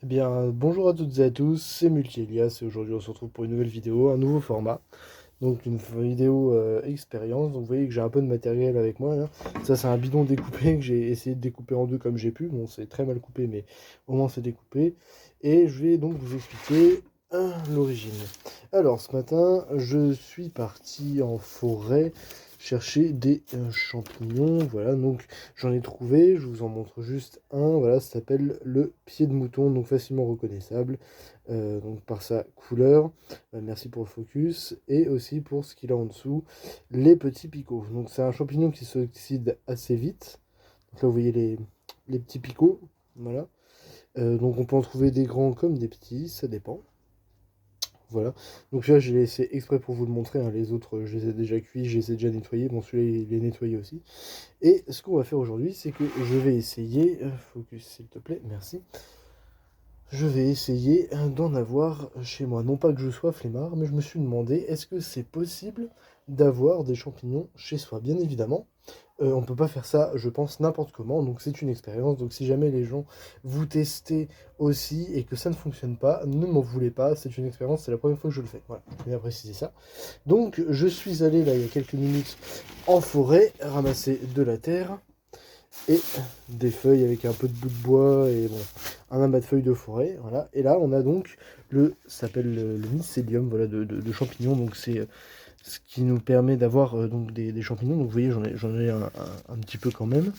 Eh bien, bonjour à toutes et à tous, c'est Multi-Elias et aujourd'hui on se retrouve pour une nouvelle vidéo, un nouveau format. Donc une vidéo expérience, donc vous voyez que j'ai un peu de matériel avec moi là. Ça c'est un bidon découpé que j'ai essayé de découper en deux comme j'ai pu. Bon c'est très mal coupé mais au moins c'est découpé. Et je vais donc vous expliquer l'origine. Alors ce matin je suis parti en forêt chercher des champignons. Voilà donc j'en ai trouvé, je vous en montre juste un. Voilà, ça s'appelle le pied de mouton, donc facilement reconnaissable donc par sa couleur. Merci pour le focus. Et aussi pour ce qu'il a en dessous, les petits picots. Donc c'est un champignon qui s'oxyde assez vite. Donc là vous voyez les petits picots. Voilà. Donc on peut en trouver des grands comme des petits, ça dépend. Voilà. Donc là, je l'ai laissé exprès pour vous le montrer, hein. Les autres, je les ai déjà cuits, je les ai déjà nettoyés. Bon, celui-là, il est nettoyé aussi. Et ce qu'on va faire aujourd'hui, c'est que je vais essayer... focus, s'il te plaît, merci. Je vais essayer d'en avoir chez moi. Non pas que je sois flemmard, mais je me suis demandé, est-ce que c'est possible d'avoir des champignons chez soi? Bien évidemment, on ne peut pas faire ça, je pense, n'importe comment. Donc c'est une expérience. Donc si jamais les gens vous testez aussi et que ça ne fonctionne pas, ne m'en voulez pas. C'est une expérience, c'est la première fois que je le fais. Voilà, je bien préciser ça. Donc je suis allé là il y a quelques minutes en forêt ramasser de la terre et des feuilles avec un peu de bout de bois et bon, un amas de feuilles de forêt, voilà. Et là, on a donc ça s'appelle le mycélium, voilà, de champignons. Donc c'est ce qui nous permet d'avoir donc des champignons. Donc vous voyez, j'en ai un petit peu quand même,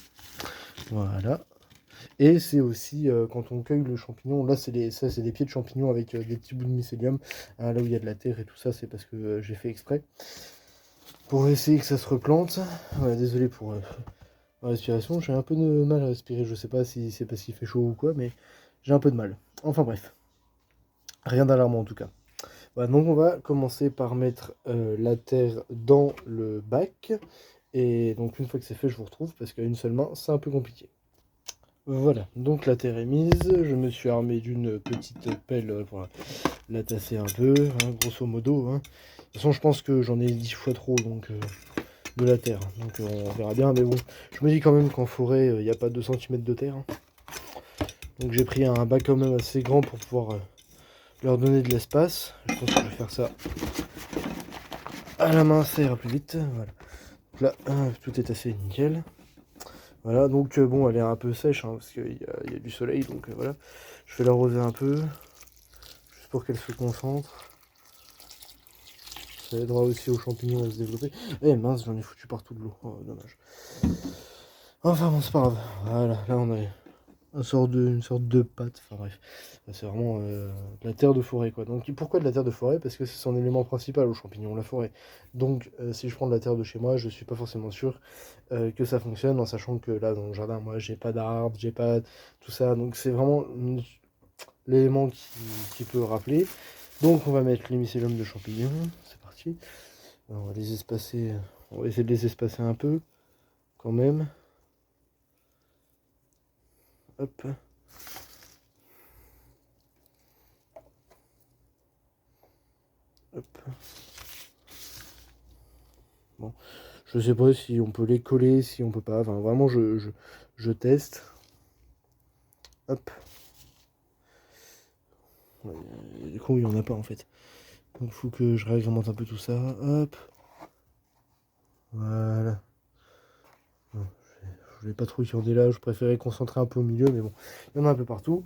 voilà. Et c'est aussi quand on cueille le champignon, là ça c'est des pieds de champignons avec des petits bouts de mycélium. Hein, là où il y a de la terre et tout ça, c'est parce que j'ai fait exprès pour essayer que ça se replante. Voilà, désolé pour la respiration, j'ai un peu de mal à respirer, je sais pas si c'est parce qu'il fait chaud ou quoi, mais j'ai un peu de mal. Enfin bref, rien d'alarmant en tout cas. Voilà, donc on va commencer par mettre la terre dans le bac. Et donc une fois que c'est fait, je vous retrouve, parce qu'à une seule main, c'est un peu compliqué. Voilà, donc la terre est mise, je me suis armé d'une petite pelle pour la tasser un peu, hein, grosso modo. Hein. De toute façon, je pense que j'en ai 10 fois trop, donc de la terre. Donc on verra bien, mais bon, je me dis quand même qu'en forêt, il n'y a pas 2 centimètres de terre. Hein. Donc j'ai pris un bac quand même assez grand pour pouvoir leur donner de l'espace. Je pense que je vais faire ça à la main, ça ira plus vite. Voilà. Donc là, tout est assez nickel. Voilà, donc bon, elle est un peu sèche, hein, parce qu'il y a du soleil, donc voilà. Je vais l'arroser un peu, juste pour qu'elle se concentre. Ça aidera aussi aux champignons à se développer. Eh mince, j'en ai foutu partout de l'eau. Oh, dommage. Enfin bon, c'est pas grave. Voilà, là on a une sorte de pâte, enfin bref, c'est vraiment de la terre de forêt quoi. Donc pourquoi de la terre de forêt? Parce que c'est son élément principal aux champignons, la forêt. Donc si je prends de la terre de chez moi, je suis pas forcément sûr que ça fonctionne, en sachant que là dans le jardin, moi j'ai pas d'arbres, j'ai pas tout ça, donc c'est vraiment l'élément qui peut rappeler. Donc on va mettre les mycélium de champignons, c'est parti. Alors, on va les espacer, on va essayer de les espacer un peu quand même. Hop. Hop. Bon, je sais pas si on peut les coller, si on peut pas. Enfin, vraiment, je teste. Hop. Ouais, du coup, il n'y en a pas en fait. Donc, il faut que je réagrémente un peu tout ça. Hop. Voilà. Bon, je voulais pas trop qu'il y en ait là. Je préférais concentrer un peu au milieu, mais bon, il y en a un peu partout.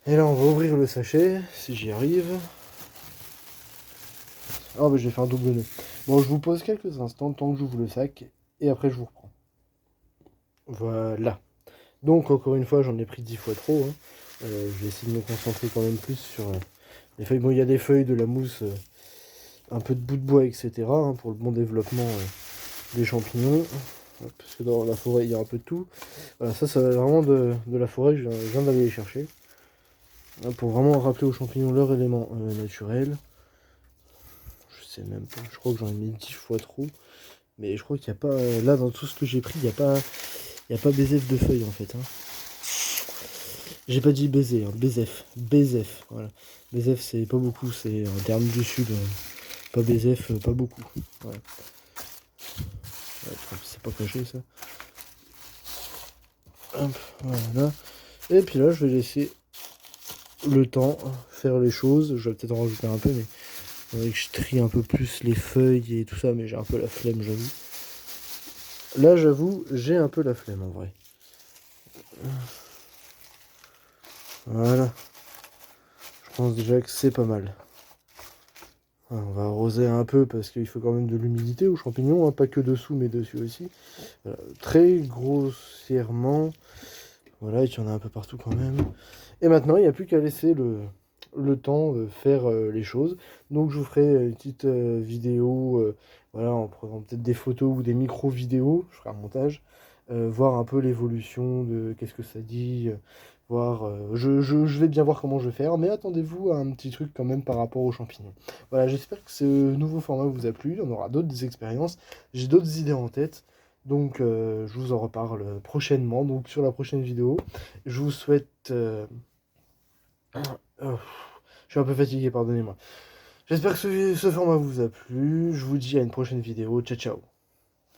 Et là, on va ouvrir le sachet, si j'y arrive. Ah, bah, j'ai fait un double nœud. Bon, je vous pose quelques instants, tant que j'ouvre le sac, et après, je vous reprends. Voilà. Donc, encore une fois, j'en ai pris 10 fois trop. Hein. Je vais essayer de me concentrer quand même plus sur les feuilles. Bon, il y a des feuilles, de la mousse, un peu de bout de bois, etc. Hein, pour le bon développement des champignons. Parce que dans la forêt, il y a un peu de tout. Voilà, ça va vraiment de la forêt. Je viens d'aller les chercher. Hein, pour vraiment rappeler aux champignons leur élément naturel. Je sais même pas. Je crois que j'en ai mis 10 fois trop. Mais je crois qu'il n'y a pas... là, dans tout ce que j'ai pris, il n'y a pas... Il n'y a pas BZF de feuilles, en fait. Hein. J'ai pas dit baiser, hein, BZF. BZF, voilà. BZF, c'est pas beaucoup, c'est un terme du sud. Pas BZF, pas beaucoup. Ouais. Ouais, c'est pas caché, ça. Hop, voilà. Et puis là, je vais laisser le temps, faire les choses. Je vais peut-être en rajouter un peu, mais il faudrait que je trie un peu plus les feuilles et tout ça, mais j'ai un peu la flemme, j'avoue. Là, j'avoue, j'ai un peu la flemme en vrai. Voilà. Je pense déjà que c'est pas mal. On va arroser un peu parce qu'il faut quand même de l'humidité aux champignons, hein, pas que dessous mais dessus aussi. Voilà, très grossièrement. Voilà, il y en a un peu partout quand même. Et maintenant, il n'y a plus qu'à laisser le temps faire les choses. Donc je vous ferai une petite vidéo, voilà, en prenant peut-être des photos ou des micro-vidéos, je ferai un montage, voir un peu l'évolution de qu'est-ce que ça dit, voir, je vais bien voir comment je vais faire, mais attendez-vous à un petit truc quand même par rapport aux champignons. Voilà, j'espère que ce nouveau format vous a plu, on aura d'autres expériences, j'ai d'autres idées en tête. Donc je vous en reparle prochainement, donc sur la prochaine vidéo. Je vous souhaite... oh, je suis un peu fatigué, pardonnez-moi. J'espère que ce format vous a plu. Je vous dis à une prochaine vidéo. Ciao, ciao.